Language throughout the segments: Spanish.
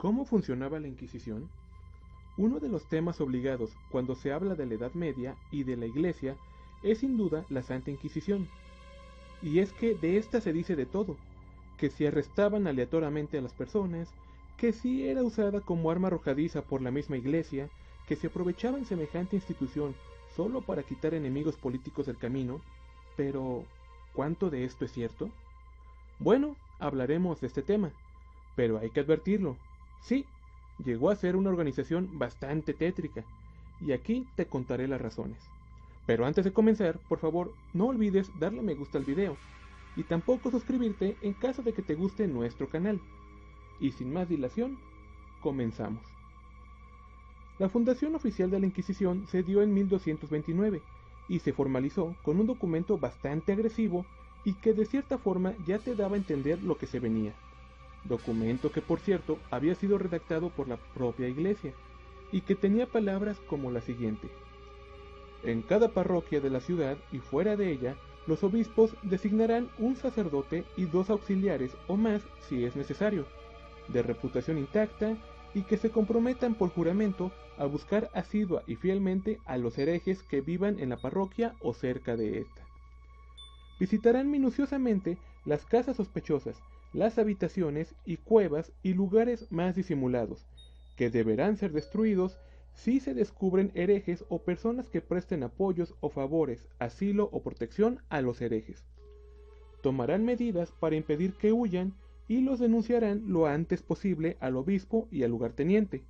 ¿Cómo funcionaba la Inquisición? Uno de los temas obligados cuando se habla de la Edad Media y de la Iglesia es sin duda la Santa Inquisición. Y es que de esta se dice de todo, que si arrestaban aleatoriamente a las personas, que si era usada como arma arrojadiza por la misma Iglesia, que se aprovechaban semejante institución solo para quitar enemigos políticos del camino, pero ¿cuánto de esto es cierto? Bueno, hablaremos de este tema, pero hay que advertirlo. Sí, llegó a ser una organización bastante tétrica, y aquí te contaré las razones. Pero antes de comenzar, por favor, no olvides darle me gusta al video, y tampoco suscribirte en caso de que te guste nuestro canal. Y sin más dilación, comenzamos. La fundación oficial de la Inquisición se dio en 1229, y se formalizó con un documento bastante agresivo y que de cierta forma ya te daba a entender lo que se venía. Documento que por cierto había sido redactado por la propia Iglesia, y que tenía palabras como la siguiente: en cada parroquia de la ciudad y fuera de ella, los obispos designarán un sacerdote y 2 auxiliares o más si es necesario, de reputación intacta y que se comprometan por juramento a buscar asidua y fielmente a los herejes que vivan en la parroquia o cerca de esta. Visitarán minuciosamente las casas sospechosas, las habitaciones y cuevas y lugares más disimulados, que deberán ser destruidos si se descubren herejes o personas que presten apoyos o favores, asilo o protección a los herejes. Tomarán medidas para impedir que huyan y los denunciarán lo antes posible al obispo y al lugarteniente.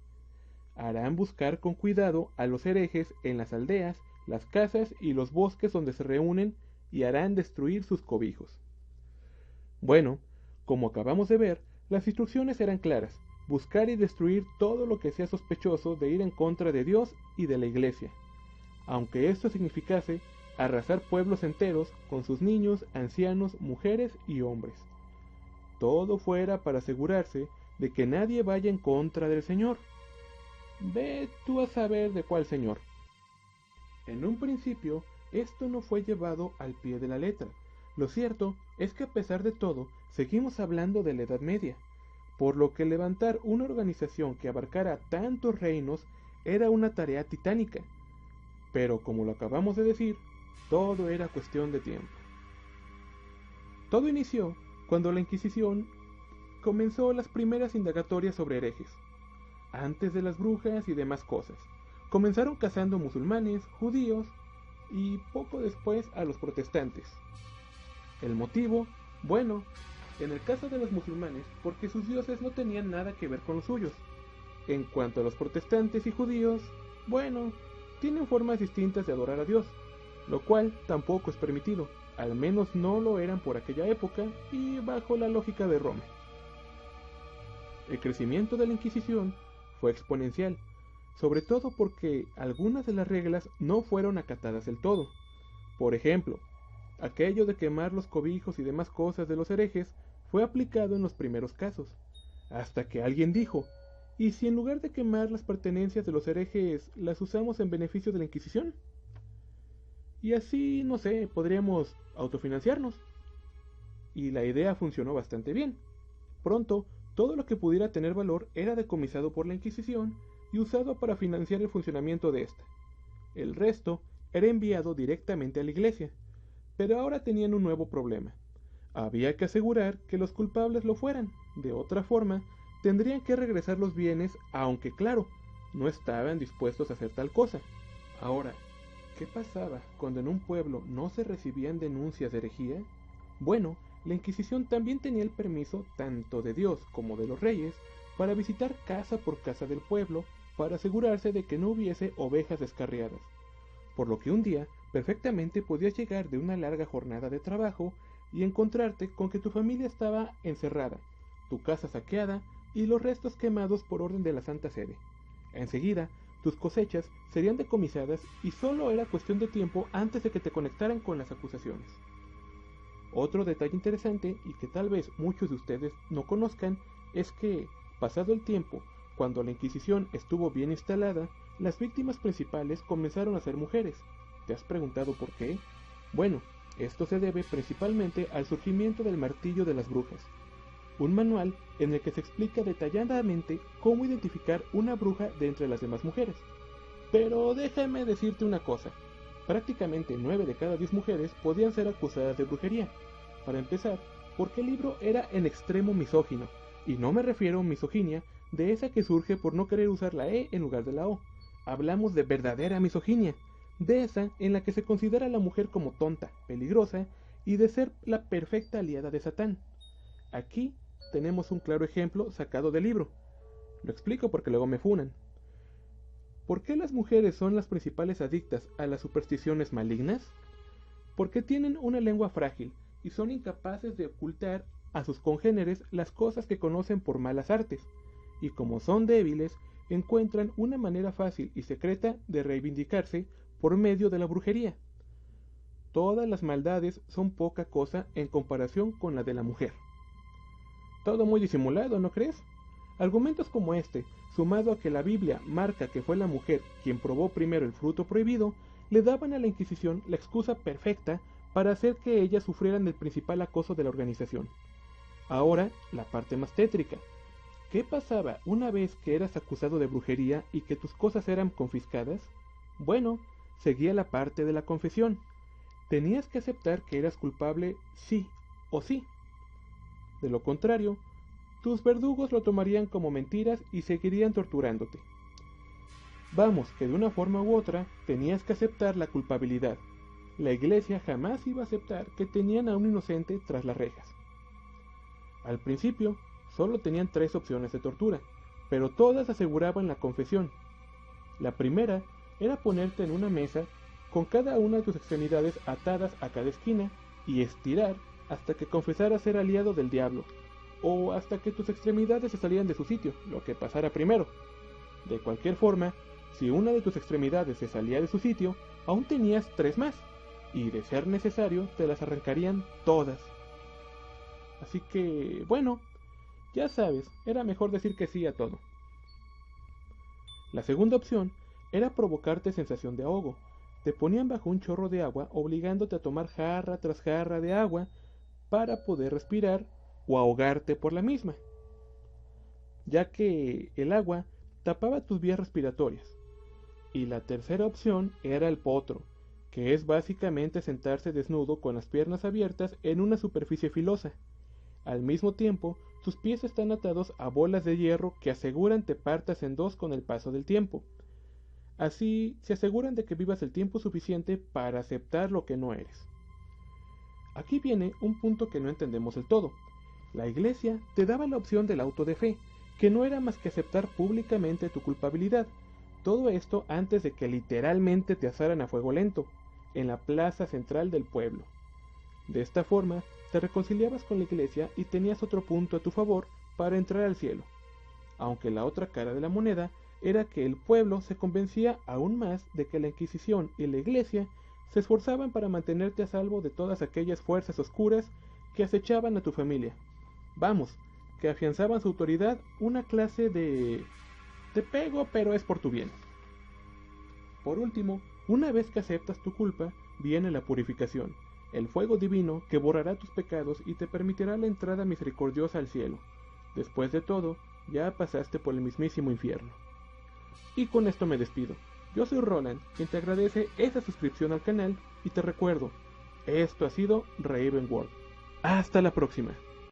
Harán buscar con cuidado a los herejes en las aldeas, las casas y los bosques donde se reúnen y harán destruir sus cobijos. Bueno, como acabamos de ver, las instrucciones eran claras: buscar y destruir todo lo que sea sospechoso de ir en contra de Dios y de la Iglesia, aunque esto significase arrasar pueblos enteros con sus niños, ancianos, mujeres y hombres. Todo fuera para asegurarse de que nadie vaya en contra del Señor. Ve tú a saber de cuál Señor. En un principio, esto no fue llevado al pie de la letra. Lo cierto es que a pesar de todo, seguimos hablando de la Edad Media, por lo que levantar una organización que abarcara tantos reinos era una tarea titánica. Pero como lo acabamos de decir, todo era cuestión de tiempo. Todo inició cuando la Inquisición comenzó las primeras indagatorias sobre herejes. Antes de las brujas y demás cosas, comenzaron cazando musulmanes, judíos y poco después a los protestantes. El motivo, bueno, en el caso de los musulmanes, porque sus dioses no tenían nada que ver con los suyos. En cuanto a los protestantes y judíos, bueno, tienen formas distintas de adorar a Dios, lo cual tampoco es permitido, al menos no lo eran por aquella época y bajo la lógica de Roma. El crecimiento de la Inquisición fue exponencial, sobre todo porque algunas de las reglas no fueron acatadas del todo. Por ejemplo, aquello de quemar los cobijos y demás cosas de los herejes fue aplicado en los primeros casos, hasta que alguien dijo: ¿y si en lugar de quemar las pertenencias de los herejes las usamos en beneficio de la Inquisición? Y así, no sé, podríamos autofinanciarnos. Y la idea funcionó bastante bien. Pronto, todo lo que pudiera tener valor era decomisado por la Inquisición y usado para financiar el funcionamiento de esta. El resto era enviado directamente a la Iglesia. Pero ahora tenían un nuevo problema. Había que asegurar que los culpables lo fueran. De otra forma, tendrían que regresar los bienes, aunque claro, no estaban dispuestos a hacer tal cosa. Ahora, ¿qué pasaba cuando en un pueblo no se recibían denuncias de herejía? Bueno, la Inquisición también tenía el permiso tanto de Dios como de los reyes para visitar casa por casa del pueblo para asegurarse de que no hubiese ovejas descarriadas. Por lo que un día perfectamente podías llegar de una larga jornada de trabajo y encontrarte con que tu familia estaba encerrada, tu casa saqueada y los restos quemados por orden de la Santa Sede. Enseguida, tus cosechas serían decomisadas y solo era cuestión de tiempo antes de que te conectaran con las acusaciones. Otro detalle interesante y que tal vez muchos de ustedes no conozcan es que, pasado el tiempo, cuando la Inquisición estuvo bien instalada, las víctimas principales comenzaron a ser mujeres. ¿Te has preguntado por qué? Bueno, esto se debe principalmente al surgimiento del martillo de las brujas. un manual en el que se explica detalladamente cómo identificar una bruja de entre las demás mujeres. Pero déjame decirte una cosa, prácticamente 9 de cada 10 mujeres podían ser acusadas de brujería. Para empezar, porque el libro era en extremo misógino, y no me refiero a misoginia de esa que surge por no querer usar la E en lugar de la O. Hablamos de verdadera misoginia, de esa en la que se considera a la mujer como tonta, peligrosa y de ser la perfecta aliada de Satán. Aquí tenemos un claro ejemplo sacado del libro. Lo explico porque luego me funan. ¿Por qué las mujeres son las principales adictas a las supersticiones malignas? Porque tienen una lengua frágil y son incapaces de ocultar a sus congéneres las cosas que conocen por malas artes, y como son débiles, encuentran una manera fácil y secreta de reivindicarse por medio de la brujería. Todas las maldades son poca cosa en comparación con la de la mujer. Todo muy disimulado, ¿no crees? Argumentos como este, sumado a que la Biblia marca que fue la mujer quien probó primero el fruto prohibido, le daban a la Inquisición la excusa perfecta para hacer que ellas sufrieran el principal acoso de la organización. Ahora, la parte más tétrica. ¿Qué pasaba una vez que eras acusado de brujería y que tus cosas eran confiscadas? Bueno, seguía la parte de la confesión. Tenías que aceptar que eras culpable sí o sí. De lo contrario, tus verdugos lo tomarían como mentiras y seguirían torturándote. Vamos, que de una forma u otra tenías que aceptar la culpabilidad. La iglesia jamás iba a aceptar que tenían a un inocente tras las rejas. Al principio, solo tenían 3 opciones de tortura, pero todas aseguraban la confesión. La primera era ponerte en una mesa con cada una de tus extremidades atadas a cada esquina y estirar hasta que confesaras ser aliado del diablo, o hasta que tus extremidades se salieran de su sitio, lo que pasara primero. De cualquier forma, si una de tus extremidades se salía de su sitio, aún tenías 3 más, y de ser necesario te las arrancarían todas. Así que, bueno, ya sabes, era mejor decir que sí a todo. La segunda opción era provocarte sensación de ahogo. Te ponían bajo un chorro de agua obligándote a tomar jarra tras jarra de agua para poder respirar o ahogarte por la misma, ya que el agua tapaba tus vías respiratorias. Y la tercera opción era el potro, que es básicamente sentarse desnudo con las piernas abiertas en una superficie filosa. Al mismo tiempo, tus pies están atados a bolas de hierro que aseguran te partas en 2 con el paso del tiempo. Así se aseguran de que vivas el tiempo suficiente para aceptar lo que no eres. Aquí viene un punto que no entendemos del todo. La iglesia te daba la opción del auto de fe, que no era más que aceptar públicamente tu culpabilidad. Todo esto antes de que literalmente te asaran a fuego lento, en la plaza central del pueblo. De esta forma, te reconciliabas con la iglesia y tenías otro punto a tu favor para entrar al cielo. Aunque la otra cara de la moneda era que el pueblo se convencía aún más de que la Inquisición y la iglesia se esforzaban para mantenerte a salvo de todas aquellas fuerzas oscuras que acechaban a tu familia. Vamos, que afianzaban su autoridad, una clase de... te pego, pero es por tu bien. Por último, una vez que aceptas tu culpa, viene la purificación, el fuego divino que borrará tus pecados y te permitirá la entrada misericordiosa al cielo. Después de todo, ya pasaste por el mismísimo infierno. Y con esto me despido. Yo soy Roland, quien te agradece esa suscripción al canal y te recuerdo, esto ha sido Raven World. Hasta la próxima.